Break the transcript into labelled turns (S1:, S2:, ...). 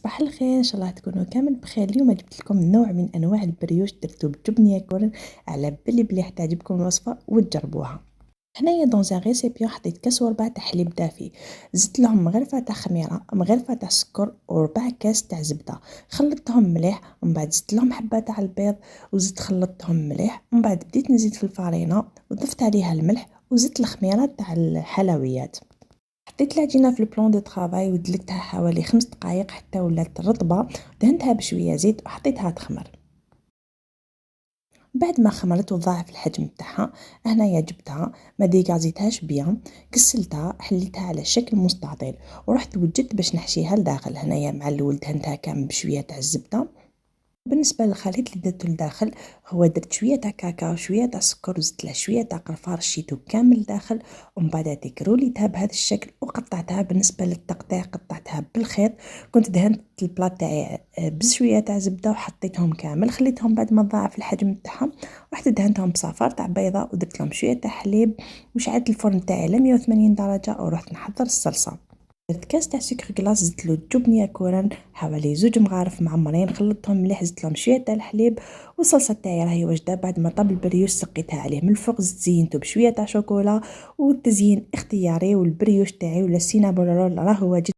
S1: صباح الخير، ان شاء الله تكونوا كامل بخير. اليوم جبت لكم نوع من انواع البريوش درتو بالجبن ياكورن، على بالي حتعجبكم الوصفه وتجربوها. هنايا دون ان ريسيبيون حطيت كاس وربع تاع حليب دافي، زدت لهم مغرفه تاع خميره، مغرفه تاع سكر، وربع كاس تاع زبده. خلطتهم مليح ومن بعد زدت لهم حبه تاع البيض وزدت خلطتهم مليح. ومن بعد بديت نزيد في الفرينه وضفت عليها الملح وزدت الخميره تاع الحلويات. حطيت العجينه في البلون دو طرافاي ودلكتها حوالي 5 دقائق حتى ولات رطبه. دهنتها بشويه زيت وحطيتها تخمر. بعد ما خمرت وضاعف الحجم تاعها، هنايا جبتها ما ديكازيتهاش بيان، كسلتها حليتها على شكل مستطيل ورحت وجدت باش نحشيها لداخل. هنايا مع الاول دهنتها كامل بشويه تاع الزبده. بالنسبه للخليط اللي درتو لداخل، هو درت شويه تاع كاكاو، شويه تاع سكر، وزدت له شويه تاع قرفه، رشيتو كامل داخل. ومن بعد تكروليتها بهذا الشكل وقطعتها. بالنسبه للتقطيع قطعتها بالخيط. كنت دهنت البلاط تاعي بشويه تاع زبده وحطيتهم كامل، خليتهم بعد ما ضاعف الحجم تاعهم. رحت دهنتهم بصفار تاع بيضه ودرت لهم شويه تاع حليب، وشعلت الفرن تاعي على 180 درجه ورحت نحضر الصلصه. درت كاس تاع سكر كلاص، زدت له الجبن ياكورن حوالي 2 مغارف معمرين، خلطتهم مليح، زدت لهم شويه تاع الحليب. والصلصه تاعي راهي واجده. بعد ما طاب البريوش سقيتها عليه من الفوق، زينته بشويه تاع شوكولا. والتزيين اختياري، والبريوش تاعي ولا السينابون رول راهو واجد.